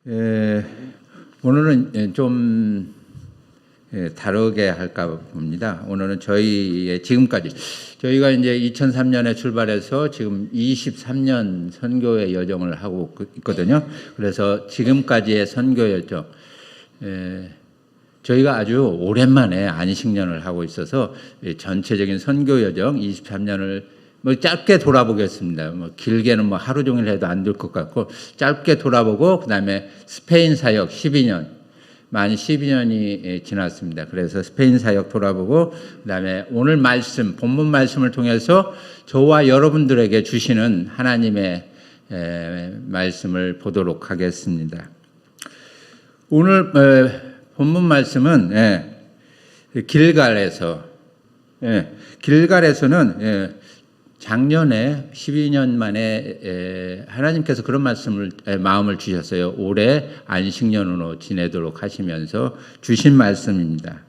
예, 오늘은 좀 다르게 할까 봅니다. 오늘은 저희의 지금까지 저희가 이제 2003년에 출발해서 지금 23년 선교의 여정을 하고 있거든요. 그래서 지금까지의 선교 여정, 저희가 아주 오랜만에 안식년을 하고 있어서 전체적인 선교 여정 23년을 뭐 짧게 돌아보겠습니다. 뭐 길게는 뭐 하루 종일 해도 안 될 것 같고 짧게 돌아보고 그다음에 스페인 사역 12년 만 12년이 지났습니다. 그래서 스페인 사역 돌아보고 그다음에 오늘 말씀 본문 말씀을 통해서 저와 여러분들에게 주시는 하나님의 말씀을 보도록 하겠습니다. 오늘 본문 말씀은 길갈에서는 작년에 12년 만에 하나님께서 그런 마음을 주셨어요. 올해 안식년으로 지내도록 하시면서 주신 말씀입니다.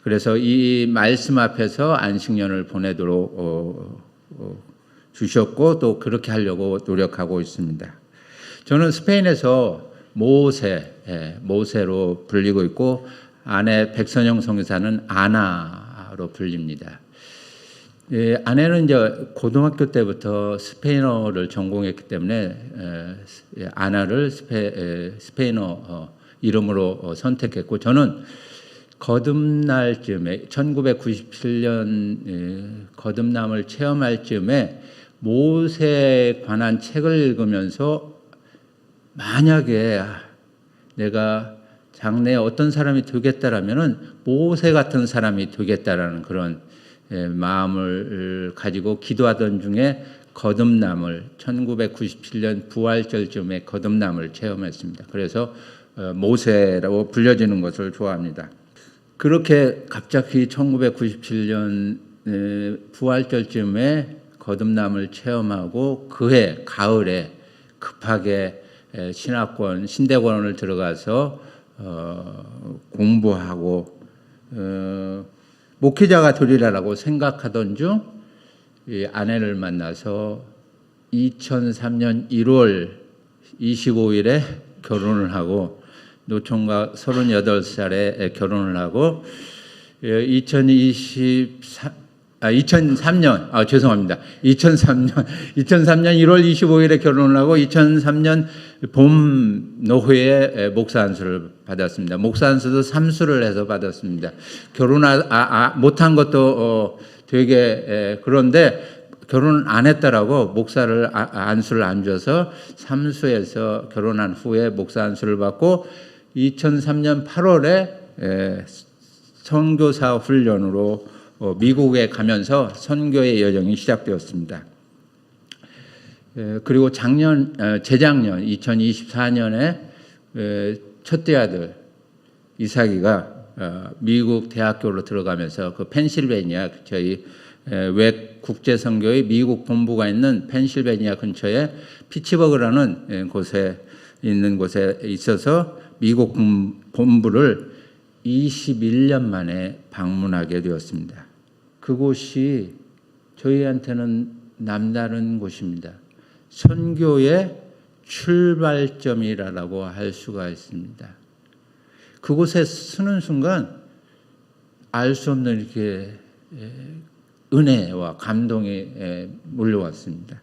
그래서 이 말씀 앞에서 안식년을 보내도록 주셨고 또 그렇게 하려고 노력하고 있습니다. 저는 스페인에서 모세로 불리고 있고 아내 백선영 선교사는 아나로 불립니다. 아내는 이제 고등학교 때부터 스페인어를 전공했기 때문에 아나를 스페인어 이름으로 선택했고 저는 거듭날 즈음에 1997년 거듭남을 체험할 즈음에 모세에 관한 책을 읽으면서 만약에 내가 장래에 어떤 사람이 되겠다라면은 모세 같은 사람이 되겠다라는 그런 마음을 가지고 기도하던 중에 거듭남을 1997년 부활절쯤에 거듭남을 체험했습니다. 그래서 모세라고 불려지는 것을 좋아합니다. 그렇게 갑자기 1997년 부활절쯤에 거듭남을 체험하고 그해 가을에 급하게 신대권을 들어가서 공부하고 목회자가 되리라고 생각하던 중 아내를 만나서 2003년 1월 25일에 결혼을 하고 노총각 38살에 결혼을 하고 2003년 1월 25일에 결혼을 하고 2003년 봄 노회에 목사 안수를 받았습니다. 목사 안수도 3수를 해서 받았습니다. 결혼 못한 것도 되게 그런데 결혼 안 했다라고 목사를 안수를 안 줘서 3수에서 결혼한 후에 목사 안수를 받고 2003년 8월에 선교사 훈련으로 미국에 가면서 선교의 여정이 시작되었습니다. 그리고 재작년 2024년에 첫째 아들 이삭이가 미국 대학교로 들어가면서 그 펜실베니아 저희 국제선교의 미국 본부가 있는 펜실베니아 근처에 피츠버그라는 곳에 있어서 미국 본부를 21년 만에 방문하게 되었습니다. 그곳이 저희한테는 남다른 곳입니다. 선교의 출발점이라고 할 수가 있습니다. 그곳에 서는 순간 알 수 없는 이렇게 은혜와 감동이 몰려왔습니다.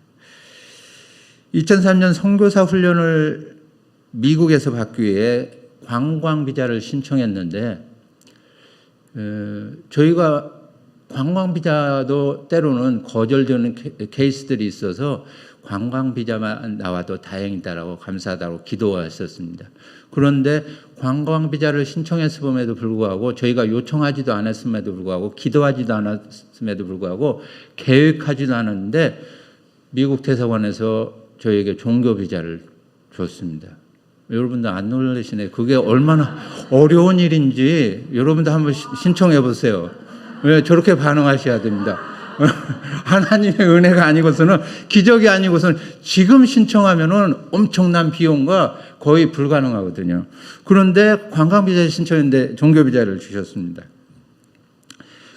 2003년 선교사 훈련을 미국에서 받기 위해 관광비자를 신청했는데 저희가 관광비자도 때로는 거절되는 케이스들이 있어서 관광비자만 나와도 다행이다라고 감사하다고 기도했었습니다. 그런데 관광비자를 신청했음에도 불구하고 저희가 요청하지도 않았음에도 불구하고 기도하지도 않았음에도 불구하고 계획하지도 않았는데 미국 대사관에서 저희에게 종교비자를 줬습니다. 여러분들 안 놀라시네. 그게 얼마나 어려운 일인지 여러분들 한번 신청해 보세요. 왜 저렇게 반응하셔야 됩니다. 하나님의 은혜가 아니고서는 기적이 아니고서는 지금 신청하면은 엄청난 비용과 거의 불가능하거든요. 그런데 관광비자 신청했는데 종교비자를 주셨습니다.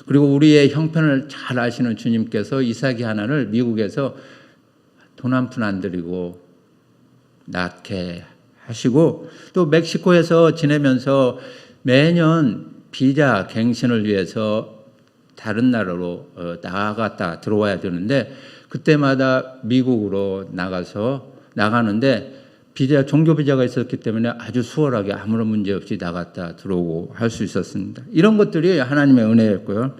그리고 우리의 형편을 잘 아시는 주님께서 이삭이 하나를 미국에서 돈 한 푼 안 들이고 낳게 하시고 또 멕시코에서 지내면서 매년 비자 갱신을 위해서 다른 나라로 나갔다 들어와야 되는데 그때마다 미국으로 나가는데 종교 비자가 있었기 때문에 아주 수월하게 아무런 문제 없이 나갔다 들어오고 할 수 있었습니다. 이런 것들이 하나님의 은혜였고요.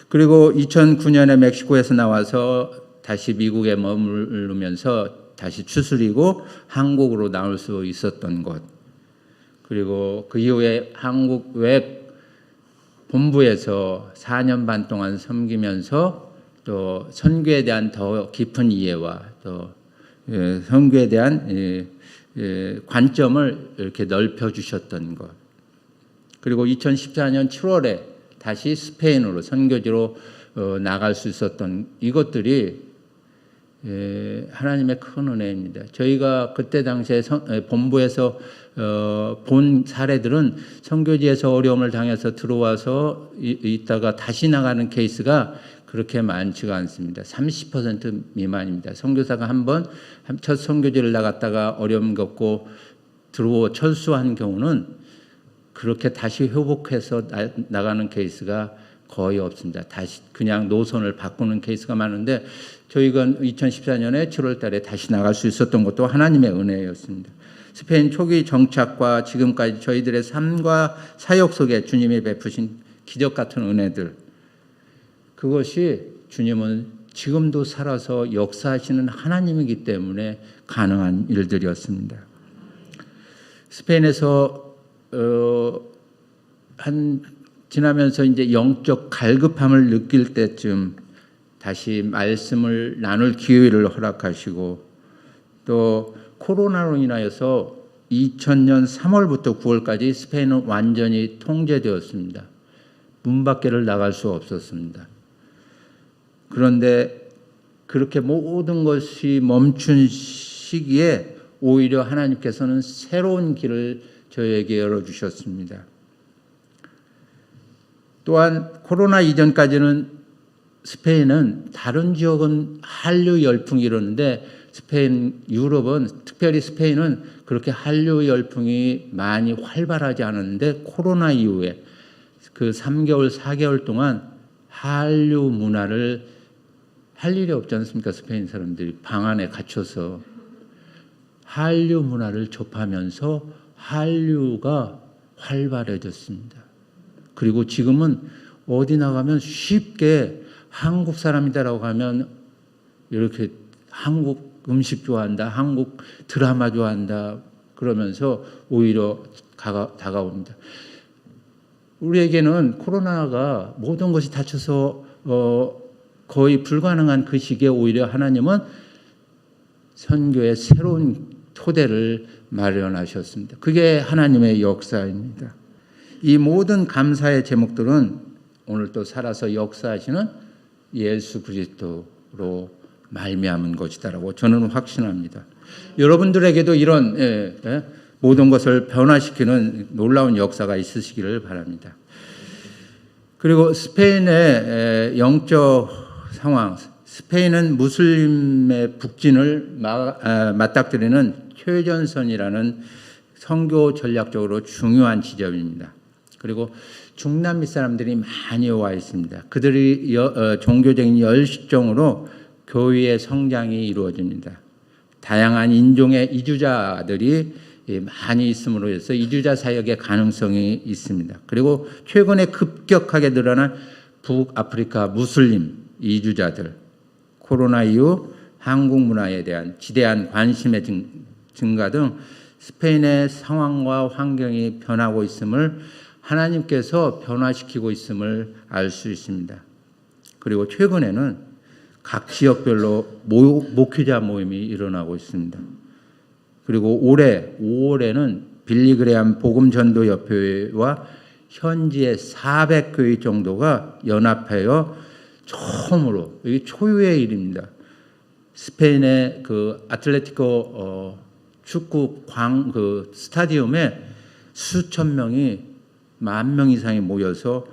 그리고 2009년에 멕시코에서 나와서 다시 미국에 머무르면서 다시 추스리고 한국으로 나올 수 있었던 것. 그리고 그 이후에 한국 외 본부에서 4년 반 동안 섬기면서 또 선교에 대한 더 깊은 이해와 또 선교에 대한 관점을 이렇게 넓혀 주셨던 것. 그리고 2014년 7월에 다시 스페인으로 선교지로 나갈 수 있었던 이것들이 하나님의 큰 은혜입니다. 저희가 그때 당시에 본부에서 본 사례들은 선교지에서 어려움을 당해서 들어와서 있다가 다시 나가는 케이스가 그렇게 많지가 않습니다. 30% 미만입니다. 선교사가 한 번 첫 선교지를 나갔다가 어려움 겪고 철수한 경우는 그렇게 다시 회복해서 나가는 케이스가 거의 없습니다. 다시 그냥 노선을 바꾸는 케이스가 많은데 저희가 2014년에 7월 달에 다시 나갈 수 있었던 것도 하나님의 은혜였습니다. 스페인 초기 정착과 지금까지 저희들의 삶과 사역 속에 주님이 베푸신 기적 같은 은혜들, 그것이 주님은 지금도 살아서 역사하시는 하나님이기 때문에 가능한 일들이었습니다. 스페인에서 지나면서 이제 영적 갈급함을 느낄 때쯤 다시 말씀을 나눌 기회를 허락하시고 또 코로나로 인하여서 2000년 3월부터 9월까지 스페인은 완전히 통제되었습니다. 문 밖에를 나갈 수 없었습니다. 그런데 그렇게 모든 것이 멈춘 시기에 오히려 하나님께서는 새로운 길을 저에게 열어주셨습니다. 또한 코로나 이전까지는 스페인은 다른 지역은 한류 열풍이 일었는데 유럽은 특별히 스페인은 그렇게 한류 열풍이 많이 활발하지 않았는데 코로나 이후에 그 3개월, 4개월 동안 한류 문화를 할 일이 없지 않습니까? 스페인 사람들이 방 안에 갇혀서 한류 문화를 접하면서 한류가 활발해졌습니다. 그리고 지금은 어디 나가면 쉽게 한국 사람이다라고 하면 이렇게 한국 음식 좋아한다, 한국 드라마 좋아한다 그러면서 오히려 다가옵니다. 우리에게는 코로나가 모든 것이 닫혀서 거의 불가능한 그 시기에 오히려 하나님은 선교의 새로운 토대를 마련하셨습니다. 그게 하나님의 역사입니다. 이 모든 감사의 제목들은 오늘 또 살아서 역사하시는 예수 그리스도로 말미암은 것이다라고 저는 확신합니다. 여러분들에게도 이런 모든 것을 변화시키는 놀라운 역사가 있으시기를 바랍니다. 그리고 스페인의 영적 상황, 스페인은 무슬림의 북진을 맞닥뜨리는 최전선이라는 선교 전략적으로 중요한 지점입니다. 그리고 중남미 사람들이 많이 와 있습니다. 그들이 종교적인 열심으로 교회의 성장이 이루어집니다. 다양한 인종의 이주자들이 많이 있음으로 해서 이주자 사역의 가능성이 있습니다. 그리고 최근에 급격하게 늘어난 북아프리카 무슬림 이주자들, 코로나 이후 한국 문화에 대한 지대한 관심의 증가 등 스페인의 상황과 환경이 변하고 있음을 하나님께서 변화시키고 있음을 알 수 있습니다. 그리고 최근에는 각 지역별로 목회자 모임이 일어나고 있습니다. 그리고 올해 5월에는 빌리그레암 복음전도협회와 현지의 400교회 정도가 연합하여 처음으로, 이게 초유의 일입니다. 스페인의 그 아틀레티코 축구 그 스타디움에 수천 명이 10,000명 이상이 모여서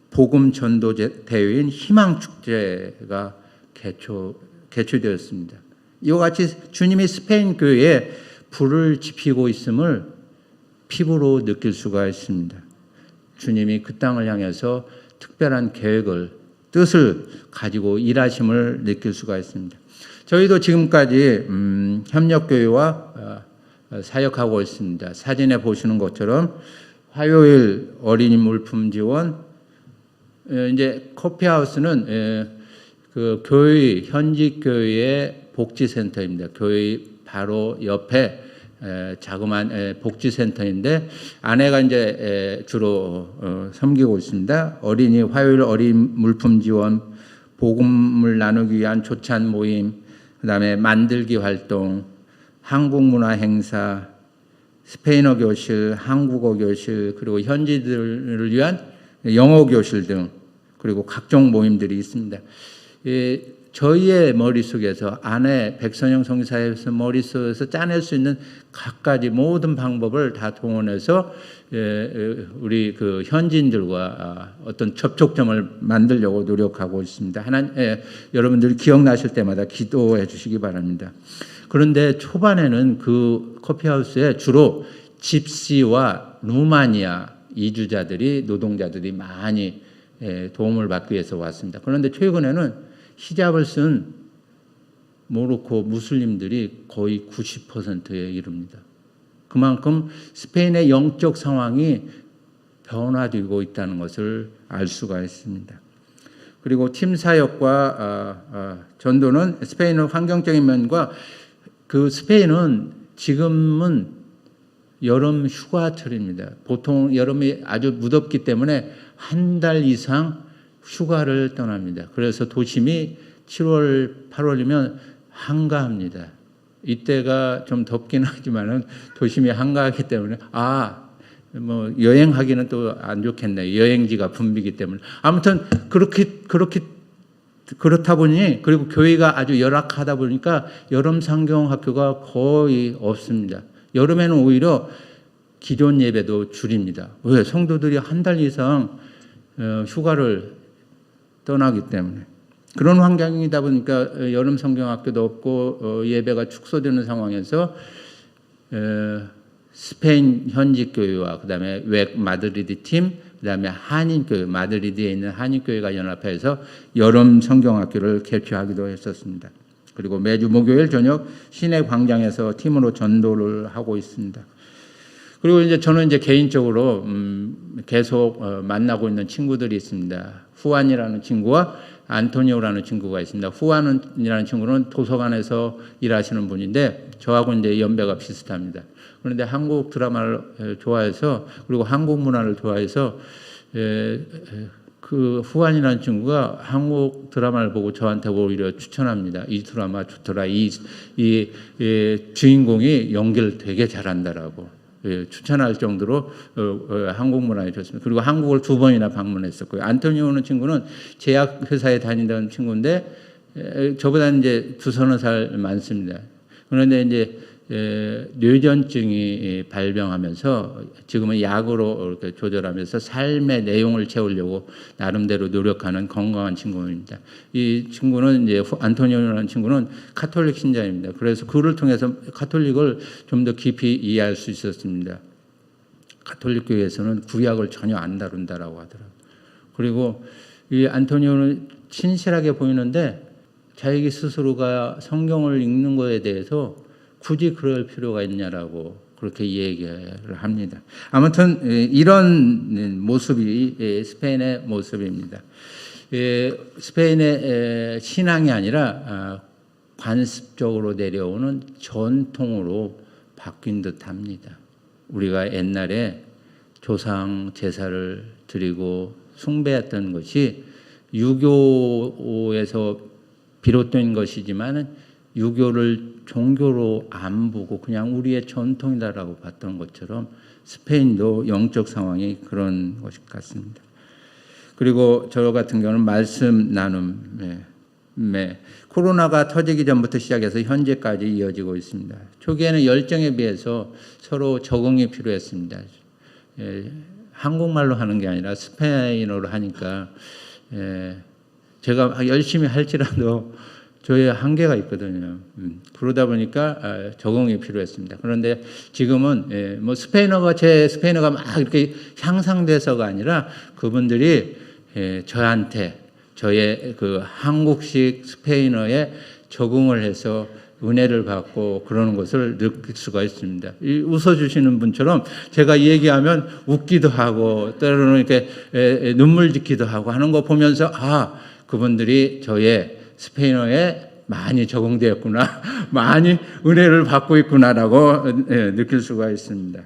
복음 전도 대회인 희망 축제가 개최되었습니다. 이와 같이 주님이 스페인 교회에 불을 지피고 있음을 피부로 느낄 수가 있습니다. 주님이 그 땅을 향해서 특별한 계획을, 뜻을 가지고 일하심을 느낄 수가 있습니다. 저희도 지금까지 협력교회와 사역하고 있습니다. 사진에 보시는 것처럼 화요일 어린이 물품 지원, 이제 커피하우스는 그 교회, 현직 교회의 복지센터입니다. 교회 바로 옆에 자그마한 복지센터인데 아내가 이제 주로 섬기고 있습니다. 어린이 화요일 어린 물품 지원, 복음을 나누기 위한 조찬 모임, 그다음에 만들기 활동, 한국 문화 행사, 스페인어 교실, 한국어 교실, 그리고 현지들을 위한 영어 교실 등, 그리고 각종 모임들이 있습니다. 저희의 머릿속에서, 아내 백선영 성사에서 머릿속에서 짜낼 수 있는 갖가지 모든 방법을 다 동원해서 우리 그 현지인들과 어떤 접촉점을 만들려고 노력하고 있습니다. 여러분들이 기억나실 때마다 기도해 주시기 바랍니다. 그런데 초반에는 그 커피하우스에 주로 집시와 루마니아 이주자들이, 노동자들이 많이 도움을 받기 위해서 왔습니다. 그런데 최근에는 히잡을 쓴 모로코 무슬림들이 거의 90%에 이릅니다. 그만큼 스페인의 영적 상황이 변화되고 있다는 것을 알 수가 있습니다. 그리고 팀 사역과 전도는 스페인은 환경적인 면과, 그 스페인은 지금은 여름 휴가철입니다. 보통 여름이 아주 무덥기 때문에 한 달 이상 휴가를 떠납니다. 그래서 도심이 7월, 8월이면 한가합니다. 이때가 좀 덥긴 하지만은 도심이 한가하기 때문에 뭐 여행하기는 또 안 좋겠네요. 여행지가 붐비기 때문에. 아무튼 그렇다 보니, 그리고 교회가 아주 열악하다 보니까 여름 상경학교가 거의 없습니다. 여름에는 오히려 기존 예배도 줄입니다. 왜? 성도들이 한 달 이상 휴가를 떠나기 때문에. 그런 환경이다 보니까 여름 성경학교도 없고 예배가 축소되는 상황에서 스페인 현지 교회와 그다음에 웩 마드리드 팀, 그다음에 한인교회, 마드리드에 있는 한인교회가 연합해서 여름 성경학교를 개최하기도 했었습니다. 그리고 매주 목요일 저녁 시내 광장에서 팀으로 전도를 하고 있습니다. 그리고 이제 저는 개인적으로 계속 만나고 있는 친구들이 있습니다. 후안이라는 친구와 안토니오라는 친구가 있습니다. 후안이라는 친구는 도서관에서 일하시는 분인데 저하고 이제 연배가 비슷합니다. 그런데 한국 드라마를 좋아해서, 그리고 한국 문화를 좋아해서 그 후안이라는 친구가 한국 드라마를 보고 저한테 오히려 추천합니다. 이 드라마 좋더라. 이 주인공이 연기를 되게 잘한다라고 추천할 정도로 한국 문화에 좋습니다. 그리고 한국을 2번이나 방문했었고요. 안토니오는 친구는 제약회사에 다니던 친구인데 저보다는 이제 2-3살 많습니다. 그런데 이제 뇌전증이 발병하면서 지금은 약으로 이렇게 조절하면서 삶의 내용을 채우려고 나름대로 노력하는 건강한 친구입니다. 이 친구는 이제 안토니오라는 친구는 카톨릭 신자입니다. 그래서 그를 통해서 카톨릭을 좀 더 깊이 이해할 수 있었습니다. 카톨릭 교회에서는 구약을 전혀 안 다룬다라고 하더라고요. 그리고 이 안토니오는 신실하게 보이는데 자기 스스로가 성경을 읽는 것에 대해서 굳이 그럴 필요가 있냐라고 그렇게 얘기를 합니다. 아무튼 이런 모습이 스페인의 모습입니다. 스페인의 신앙이 아니라 관습적으로 내려오는 전통으로 바뀐 듯합니다. 우리가 옛날에 조상 제사를 드리고 숭배했던 것이 유교에서 비롯된 것이지만 유교를 종교로 안 보고 그냥 우리의 전통이다라고 봤던 것처럼 스페인도 영적 상황이 그런 것 같습니다. 그리고 저 같은 경우는 말씀 나눔, 코로나가 터지기 전부터 시작해서 현재까지 이어지고 있습니다. 초기에는 열정에 비해서 서로 적응이 필요했습니다. 한국말로 하는 게 아니라 스페인어로 하니까 제가 열심히 할지라도 저의 한계가 있거든요. 그러다 보니까 적응이 필요했습니다. 그런데 지금은 뭐 제 스페인어가 막 이렇게 향상돼서가 아니라 그분들이 저한테 저의 그 한국식 스페인어에 적응을 해서 은혜를 받고 그러는 것을 느낄 수가 있습니다. 웃어주시는 분처럼 제가 얘기하면 웃기도 하고 때로는 이렇게 눈물 짓기도 하고 하는 거 보면서 그분들이 저의 스페인어에 많이 적응되었구나, 많이 은혜를 받고 있구나라고 느낄 수가 있습니다.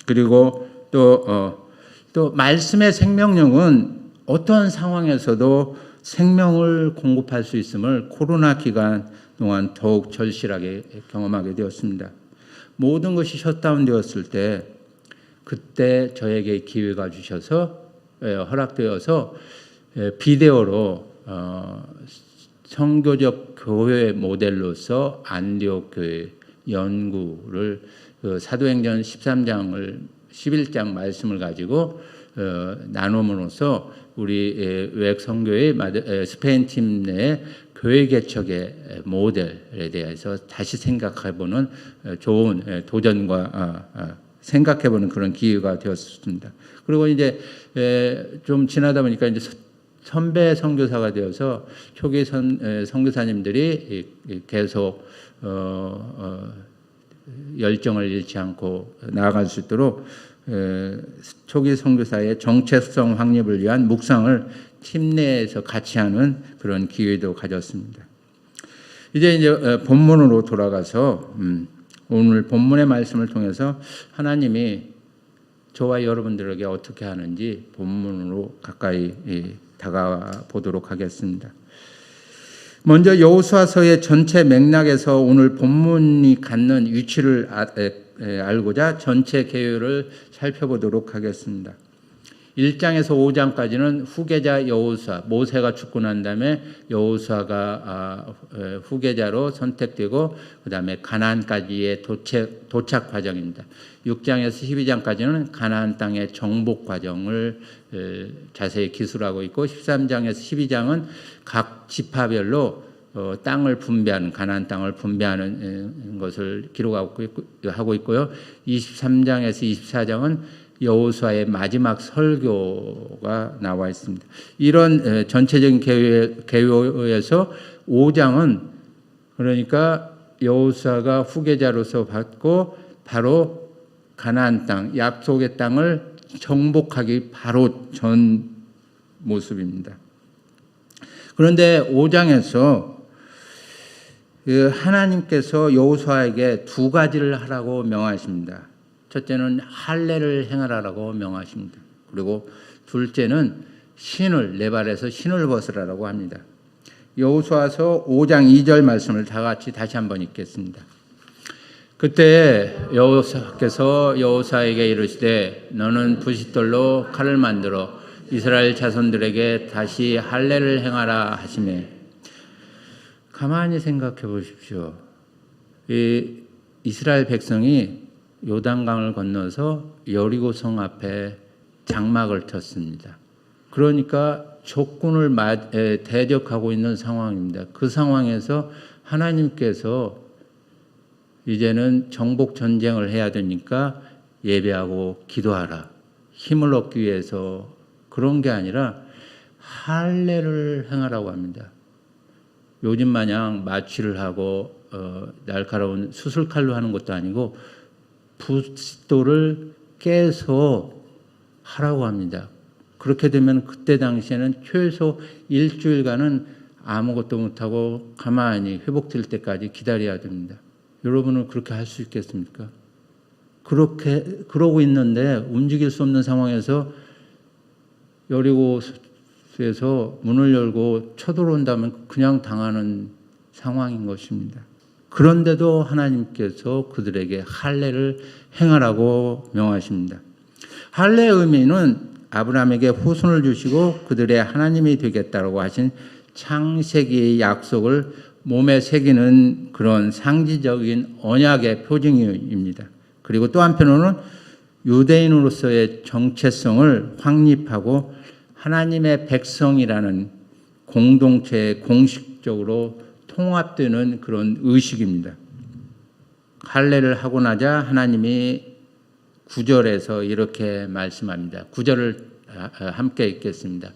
그리고 또 말씀의 생명력은 어떤 상황에서도 생명을 공급할 수 있음을 코로나 기간 동안 더욱 절실하게 경험하게 되었습니다. 모든 것이 셧다운 되었을 때 그때 저에게 기회가 주셔서 허락되어서 비데오로 선교적 교회 모델로서 안디옥 교회 연구를 사도행전 13장을 11장 말씀을 가지고 나눔으로써 우리 외국 선교의 스페인 팀 내 교회 개척의 모델에 대해서 다시 생각해보는 좋은 도전과 생각해보는 그런 기회가 되었습니다. 그리고 이제 좀 지나다 보니까 이제 선배 선교사가 되어서 초기 선교사님들이 계속 열정을 잃지 않고 나아갈 수 있도록 초기 선교사의 정체성 확립을 위한 묵상을 팀 내에서 같이 하는 그런 기회도 가졌습니다. 이제 본문으로 돌아가서 오늘 본문의 말씀을 통해서 하나님이 저와 여러분들에게 어떻게 하는지 본문으로 가까이 다가와 보도록 하겠습니다. 먼저 여호수아서의 전체 맥락에서 오늘 본문이 갖는 위치를 알고자 전체 개요를 살펴보도록 하겠습니다. 1장에서 5장까지는 후계자 여호수아, 모세가 죽고 난 다음에 여호수아가 후계자로 선택되고 그 다음에 가나안까지의 도착 과정입니다. 6장에서 12장까지는 가나안 땅의 정복 과정을 자세히 기술하고 있고 13장에서 12장은 각 지파별로 땅을 분배하는 가나안 땅을 분배하는 것을 기록하고 있고요. 23장에서 24장은 여호수아의 마지막 설교가 나와 있습니다. 이런 전체적인 계획에서 5장은 그러니까 여호수아가 후계자로서 받고 바로 가나안 땅, 약속의 땅을 정복하기 바로 전 모습입니다. 그런데 5장에서 하나님께서 여호수아에게 두 가지를 하라고 명하십니다. 첫째는 할례를 행하라고 명하십니다. 그리고 둘째는 내 발에서 신을 벗으라고 합니다. 여호수아서 5장 2절 말씀을 다 같이 다시 한번 읽겠습니다. 그때 여호수아께서 여호수아에게 이르시되 너는 부싯돌로 칼을 만들어 이스라엘 자손들에게 다시 할례를 행하라 하시매. 가만히 생각해 보십시오. 이 이스라엘 백성이 요단강을 건너서 여리고성 앞에 장막을 쳤습니다. 그러니까 적군을 대적하고 있는 상황입니다. 그 상황에서 하나님께서 이제는 정복 전쟁을 해야 되니까 예배하고 기도하라. 힘을 얻기 위해서 그런 게 아니라 할례를 행하라고 합니다. 요즘 마냥 마취를 하고 날카로운 수술칼로 하는 것도 아니고 부싯돌을 깨서 하라고 합니다. 그렇게 되면 그때 당시에는 최소 일주일간은 아무것도 못하고 가만히 회복될 때까지 기다려야 됩니다. 여러분은 그렇게 할 수 있겠습니까? 그러고 있는데 움직일 수 없는 상황에서 여리고에서 문을 열고 쳐들어온다면 그냥 당하는 상황인 것입니다. 그런데도 하나님께서 그들에게 할례를 행하라고 명하십니다. 할례의 의미는 아브라함에게 후손을 주시고 그들의 하나님이 되겠다고 하신 창세기의 약속을 몸에 새기는 그런 상징적인 언약의 표징입니다. 그리고 또 한편으로는 유대인으로서의 정체성을 확립하고 하나님의 백성이라는 공동체에 공식적으로 통합되는 그런 의식입니다. 할례를 하고 나자 하나님이 9절에서 이렇게 말씀합니다. 9절을 함께 읽겠습니다.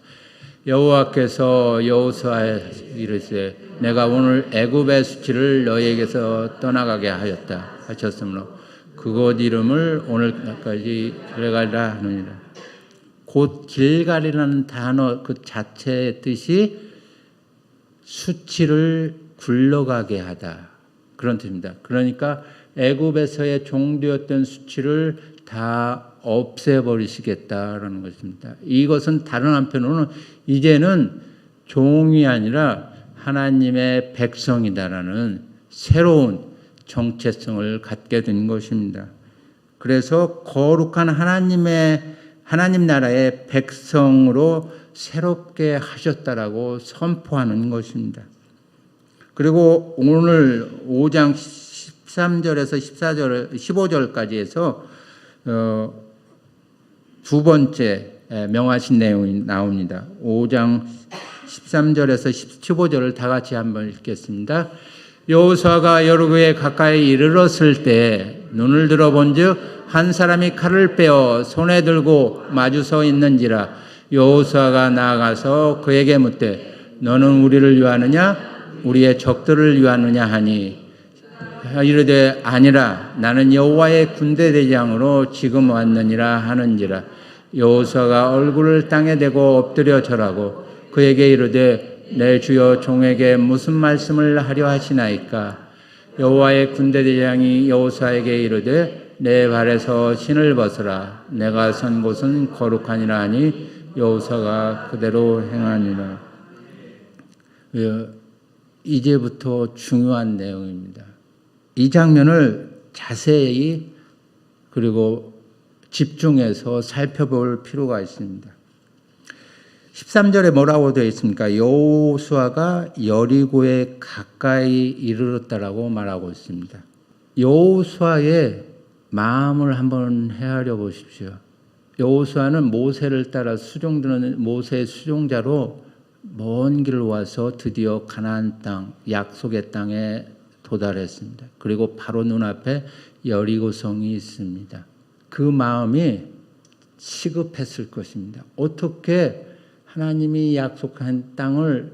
여호와께서 여호수아에 이르시되 내가 오늘 애굽의 수치를 너희에게서 떠나가게 하였다 하셨으므로 그곳 이름을 오늘까지 길갈이라 하느니라. 곧 길갈이라는 단어 그 자체의 뜻이 수치를 굴러가게 하다 그런 뜻입니다. 그러니까 애굽에서의 종되었던 수치를 다 없애버리시겠다라는 것입니다. 이것은 다른 한편으로는 이제는 종이 아니라 하나님의 백성이다라는 새로운 정체성을 갖게 된 것입니다. 그래서 거룩한 하나님 나라의 백성으로 새롭게 하셨다라고 선포하는 것입니다. 그리고 오늘 5장 13절에서 14절, 15절까지 해서 두 번째 명하신 내용이 나옵니다. 5장 13절에서 15절을 다 같이 한번 읽겠습니다. 여호수아가 여리고에 가까이 이르렀을 때 눈을 들어본즉 한 사람이 칼을 빼어 손에 들고 마주 서 있는지라. 여호수아가 나아가서 그에게 묻되 너는 우리를 위하느냐 우리의 적들을 위하느냐 하니 이르되 아니라 나는 여호와의 군대 대장으로 지금 왔느니라 하는지라. 여호수아가 얼굴을 땅에 대고 엎드려 절하고 그에게 이르되 내 주여 종에게 무슨 말씀을 하려 하시나이까. 여호와의 군대 대장이 여호수아에게 이르되 내 발에서 신을 벗으라. 내가 선 곳은 거룩하니라 하니 여호수아가 그대로 행하니라. 이제부터 중요한 내용입니다. 이 장면을 자세히 그리고 집중해서 살펴볼 필요가 있습니다. 13절에 뭐라고 되어 있습니까? 여호수아가 여리고에 가까이 이르렀다라고 말하고 있습니다. 여호수아의 마음을 한번 헤아려 보십시오. 여호수아는 모세를 따라 수종드는 모세의 수종자로 먼 길을 와서 드디어 가나안 땅, 약속의 땅에 도달했습니다. 그리고 바로 눈앞에 여리고성이 있습니다. 그 마음이 시급했을 것입니다. 어떻게 하나님이 약속한 땅을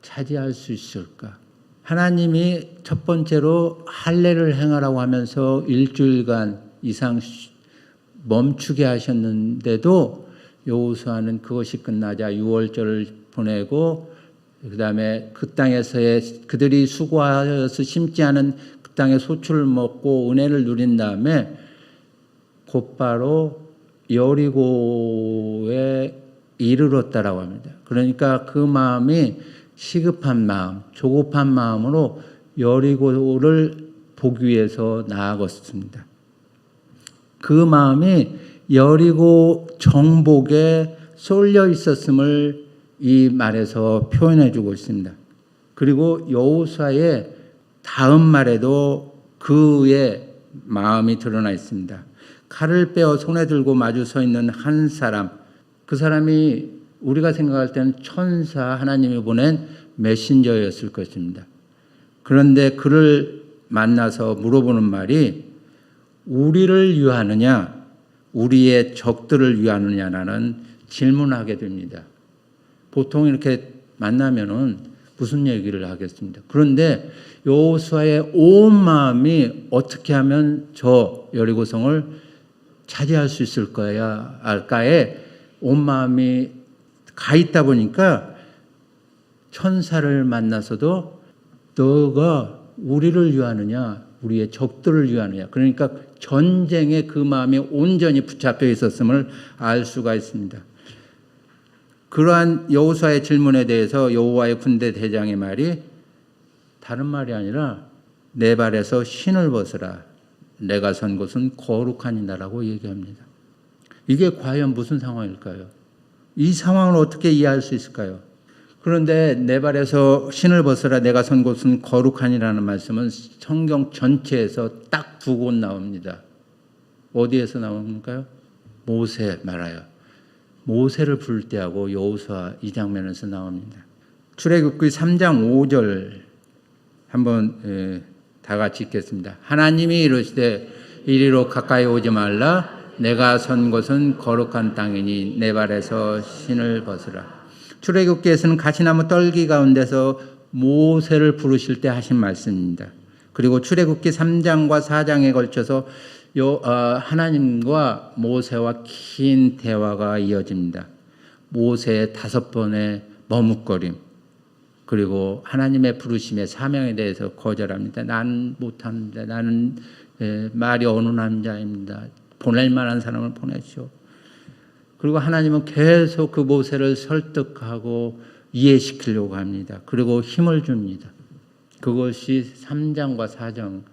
차지할 수 있을까? 하나님이 첫 번째로 할례를 행하라고 하면서 일주일간 이상 멈추게 하셨는데도 여호수아는 그것이 끝나자 유월절을 보내고 그다음에 그 땅에서의 그들이 수고하여서 심지 않은 그 땅의 소출을 먹고 은혜를 누린 다음에 곧바로 여리고에 이르렀다라고 합니다. 그러니까 그 마음이 시급한 마음, 조급한 마음으로 여리고를 보기 위해서 나아갔습니다. 그 마음이 여리고 정복에 쏠려 있었음을 이 말에서 표현해 주고 있습니다. 그리고 여호수아의 다음 말에도 그의 마음이 드러나 있습니다. 칼을 빼어 손에 들고 마주 서 있는 한 사람, 그 사람이 우리가 생각할 때는 천사, 하나님이 보낸 메신저였을 것입니다. 그런데 그를 만나서 물어보는 말이 우리를 위하느냐 우리의 적들을 위하느냐라는 질문하게 됩니다. 보통 이렇게 만나면은 무슨 얘기를 하겠습니까? 그런데 여호수아의 온 마음이 어떻게 하면 저 여리고성을 차지할 수 있을 거야 알까에 온 마음이 가 있다 보니까 천사를 만나서도 너가 우리를 위하느냐 우리의 적들을 위하느냐 그러니까 전쟁에 그 마음이 온전히 붙잡혀 있었음을 알 수가 있습니다. 그러한 여호수아의 질문에 대해서 여호와의 군대 대장의 말이 다른 말이 아니라 내 발에서 신을 벗으라. 내가 선 곳은 거룩하니라라고 얘기합니다. 이게 과연 무슨 상황일까요? 이 상황을 어떻게 이해할 수 있을까요? 그런데 내 발에서 신을 벗으라 내가 선 곳은 거룩하니라는 말씀은 성경 전체에서 딱 두 곳 나옵니다. 어디에서 나옵니까요? 모세 말아요. 모세를 부를 때하고 여호수아 이 장면에서 나옵니다. 출애굽기 3장 5절 한번 다 같이 읽겠습니다. 하나님이 이르시되 이리로 가까이 오지 말라. 내가 선 곳은 거룩한 땅이니 내 발에서 신을 벗으라. 출애굽기에서는 가시나무 떨기 가운데서 모세를 부르실 때 하신 말씀입니다. 그리고 출애굽기 3장과 4장에 걸쳐서 하나님과 모세와 긴 대화가 이어집니다. 모세의 5번의 머뭇거림, 그리고 하나님의 부르심의 사명에 대해서 거절합니다. 나는 못합니다. 나는 말이 어눌한 자입니다. 보낼 만한 사람을 보내시오. 그리고 하나님은 계속 그 모세를 설득하고 이해시키려고 합니다. 그리고 힘을 줍니다. 그것이 3장과 4장,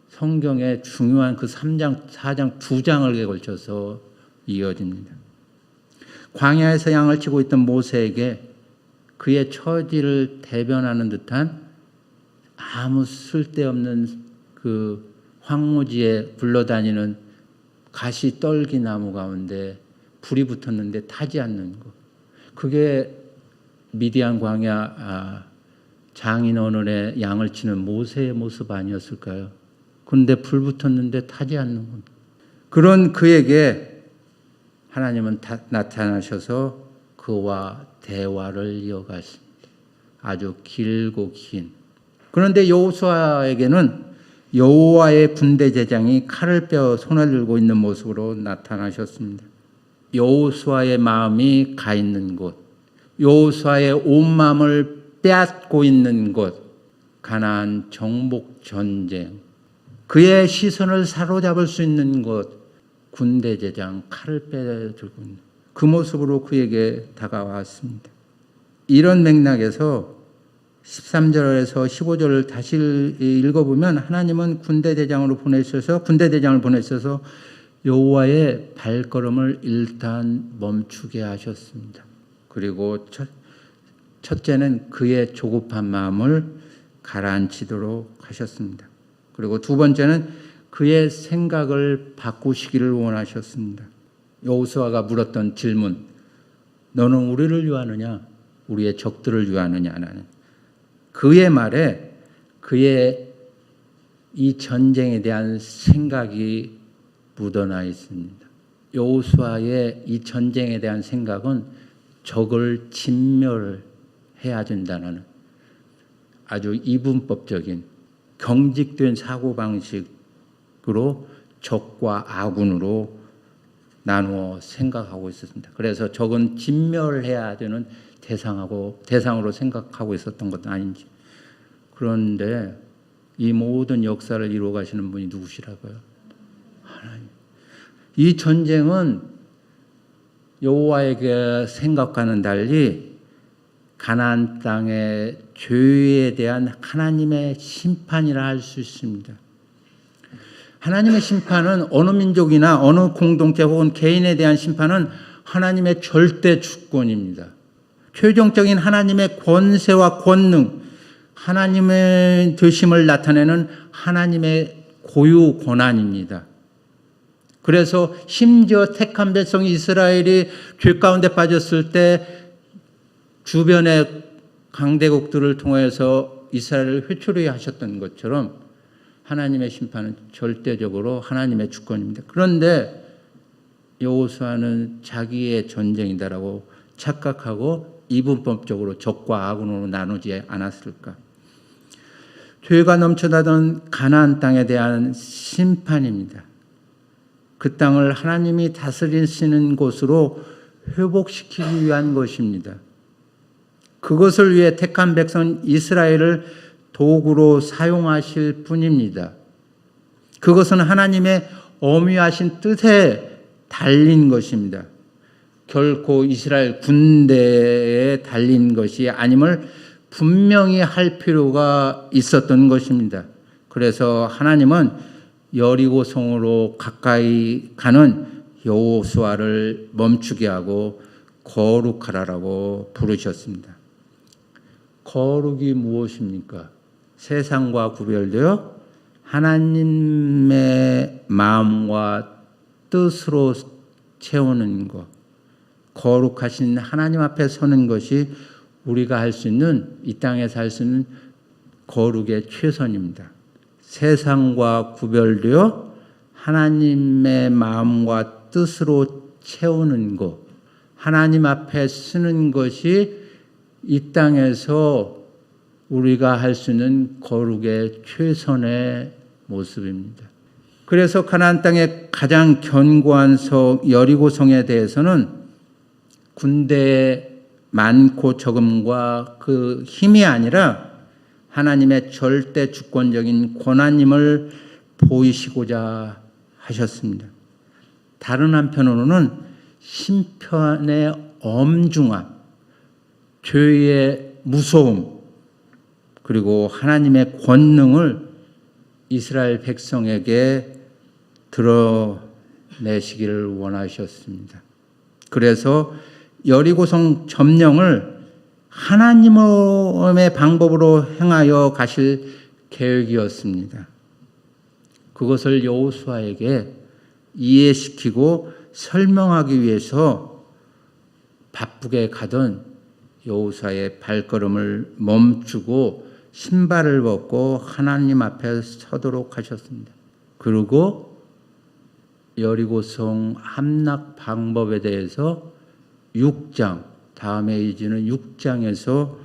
성경의 중요한 그 3장, 4장 2장을 걸쳐서 이어집니다. 광야에서 양을 치고 있던 모세에게 그의 처지를 대변하는 듯한 아무 쓸데없는 그 황무지에 굴러다니는 가시 떨기 나무 가운데 불이 붙었는데 타지 않는 것. 그게 미디안 광야 장인어른의 양을 치는 모세의 모습 아니었을까요? 그런데 불 붙었는데 타지 않는 것. 그런 그에게 하나님은 나타나셔서 그와 대화를 이어가십니다. 아주 길고 긴. 그런데 여호수아에게는 여호와의 군대 제장이 칼을 빼어 손에 들고 있는 모습으로 나타나셨습니다. 여호수아의 마음이 가 있는 곳, 여호수아의 온 마음을 빼앗고 있는 곳, 가나안 정복 전쟁, 그의 시선을 사로잡을 수 있는 곳, 군대 제장 칼을 빼들고 있는 그 모습으로 그에게 다가왔습니다. 이런 맥락에서 13절에서 15절을 다시 읽어보면 하나님은 군대 대장을 보내셔서 여호와의 발걸음을 일단 멈추게 하셨습니다. 그리고 첫째는 그의 조급한 마음을 가라앉히도록 하셨습니다. 그리고 두 번째는 그의 생각을 바꾸시기를 원하셨습니다. 여호수아가 물었던 질문, 너는 우리를 위하느냐 우리의 적들을 위하느냐는 그의 말에 그의 이 전쟁에 대한 생각이 묻어나 있습니다. 여호수아의 이 전쟁에 대한 생각은 적을 진멸해야 된다는 아주 이분법적인 경직된 사고방식으로 적과 아군으로 나누어 생각하고 있었습니다. 그래서 적은 진멸해야 되는 대상으로 생각하고 있었던 것도 아닌지. 그런데 이 모든 역사를 이루어 가시는 분이 누구시라고요? 하나님. 이 전쟁은 여호와에게 생각과는 달리 가나안 땅의 죄에 대한 하나님의 심판이라 할 수 있습니다. 하나님의 심판은 어느 민족이나 어느 공동체 혹은 개인에 대한 심판은 하나님의 절대 주권입니다. 최종적인 하나님의 권세와 권능, 하나님의 되심을 나타내는 하나님의 고유 권한입니다. 그래서 심지어 택한 백성 이스라엘이 죄 가운데 빠졌을 때 주변의 강대국들을 통해서 이스라엘을 회초리 하셨던 것처럼 하나님의 심판은 절대적으로 하나님의 주권입니다. 그런데 여호수아는 자기의 전쟁이다라고 착각하고 이분법적으로 적과 아군으로 나누지 않았을까? 죄가 넘쳐나던 가나안 땅에 대한 심판입니다. 그 땅을 하나님이 다스리시는 곳으로 회복시키기 위한 것입니다. 그것을 위해 택한 백성 이스라엘을 도구로 사용하실 뿐입니다. 그것은 하나님의 엄위하신 뜻에 달린 것입니다. 결코 이스라엘 군대에 달린 것이 아님을 분명히 할 필요가 있었던 것입니다. 그래서 하나님은 여리고성으로 가까이 가는 여호수아를 멈추게 하고 거룩하라라고 부르셨습니다. 거룩이 무엇입니까? 세상과 구별되어 하나님의 마음과 뜻으로 채우는 것, 거룩하신 하나님 앞에 서는 것이 우리가 할 수 있는, 이 땅에서 할 수 있는 거룩의 최선입니다. 세상과 구별되어 하나님의 마음과 뜻으로 채우는 것, 하나님 앞에 쓰는 것이 이 땅에서 우리가 할 수 있는 거룩의 최선의 모습입니다. 그래서 가나안 땅의 가장 견고한 성 여리고성에 대해서는 군대의 많고 적음과 그 힘이 아니라 하나님의 절대 주권적인 권한임을 보이시고자 하셨습니다. 다른 한편으로는 심판의 엄중함, 죄의 무서움, 그리고 하나님의 권능을 이스라엘 백성에게 드러내시기를 원하셨습니다. 그래서 여리고성 점령을 하나님의 방법으로 행하여 가실 계획이었습니다. 그것을 여호수아에게 이해시키고 설명하기 위해서 바쁘게 가던 여호수아의 발걸음을 멈추고 신발을 벗고 하나님 앞에 서도록 하셨습니다. 그리고 여리고성 함락 방법에 대해서 6장, 다음에 이제는 6장에서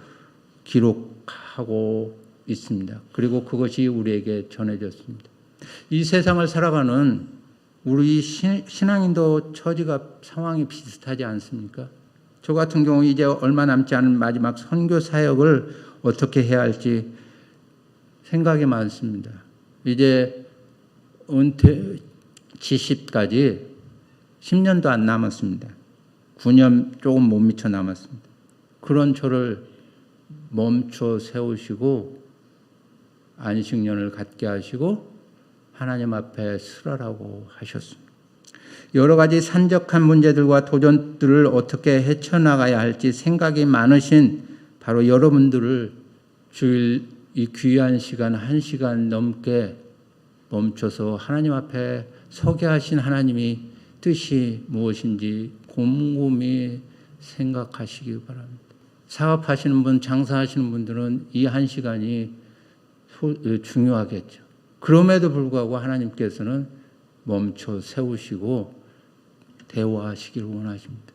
기록하고 있습니다. 그리고 그것이 우리에게 전해졌습니다. 이 세상을 살아가는 우리 신앙인도 처지가 상황이 비슷하지 않습니까? 저 같은 경우 이제 얼마 남지 않은 마지막 선교 사역을 어떻게 해야 할지 생각이 많습니다. 이제 은퇴 70까지 10년도 안 남았습니다. 9년 조금 못 미쳐 남았습니다. 그런 저를 멈춰 세우시고 안식년을 갖게 하시고 하나님 앞에 서라라고 하셨습니다. 여러 가지 산적한 문제들과 도전들을 어떻게 헤쳐나가야 할지 생각이 많으신 바로 여러분들을 주일 이 귀한 시간 1시간 넘게 멈춰서 하나님 앞에 서게 하신 하나님이 뜻이 무엇인지 곰곰이 생각하시기 바랍니다. 사업하시는 분, 장사하시는 분들은 이 1시간이 중요하겠죠. 그럼에도 불구하고 하나님께서는 멈춰 세우시고 대화하시기를 원하십니다.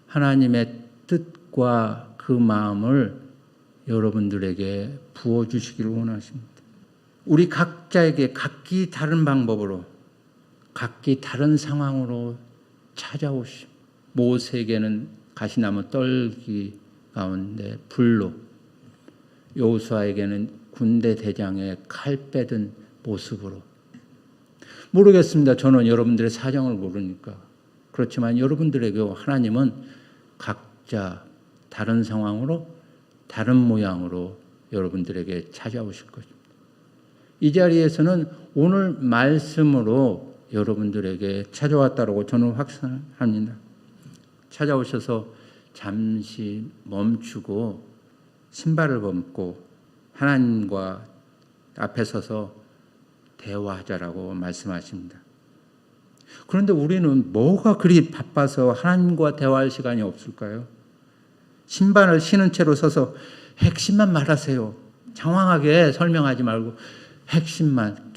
하나님의 뜻과 그 마음을 여러분들에게 부어주시기를 원하십니다. 우리 각자에게 각기 다른 방법으로 각기 다른 상황으로 찾아오심. 모세에게는 가시나무 떨기 가운데 불로, 여호수아에게는 군대 대장의 칼 빼든 모습으로. 모르겠습니다. 저는 여러분들의 사정을 모르니까. 그렇지만 여러분들에게 하나님은 각자 다른 상황으로 다른 모양으로 여러분들에게 찾아오실 것입니다. 이 자리에서는 오늘 말씀으로 여러분들에게 찾아왔다고 저는 확신합니다. 찾아오셔서 잠시 멈추고 신발을 벗고 하나님과 앞에 서서 대화하자라고 말씀하십니다. 그런데 우리는 뭐가 그리 바빠서 하나님과 대화할 시간이 없을까요? 신발을 신은 채로 서서 핵심만 말하세요. 장황하게 설명하지 말고 핵심만,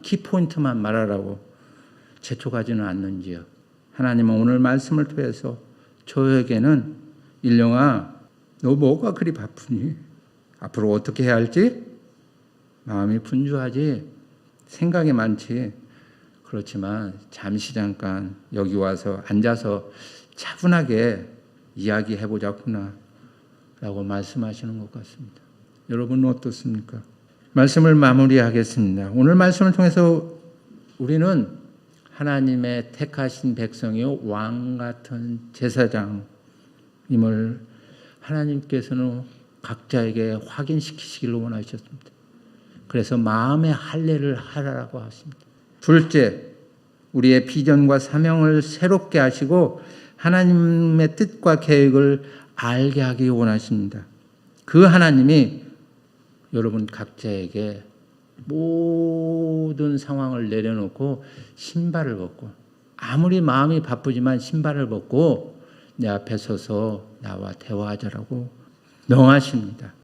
키포인트만 말하라고 재촉하지는 않는지요. 하나님은 오늘 말씀을 통해서 저에게는 일령아, 너 뭐가 그리 바쁘니? 앞으로 어떻게 해야 할지 마음이 분주하지, 생각이 많지. 그렇지만 잠시 잠깐 여기 와서 앉아서 차분하게 이야기해보자꾸나 라고 말씀하시는 것 같습니다. 여러분은 어떻습니까? 말씀을 마무리하겠습니다. 오늘 말씀을 통해서 우리는 하나님의 택하신 백성이요 왕 같은 제사장임을 하나님께서는 각자에게 확인시키시기를 원하셨습니다. 그래서 마음의 할례를 하라고 하십니다. 둘째, 우리의 비전과 사명을 새롭게 하시고 하나님의 뜻과 계획을 알게 하기 원하십니다. 그 하나님이 여러분 각자에게 모든 상황을 내려놓고 신발을 벗고, 아무리 마음이 바쁘지만 신발을 벗고 내 앞에 서서 나와 대화하자라고 명하십니다.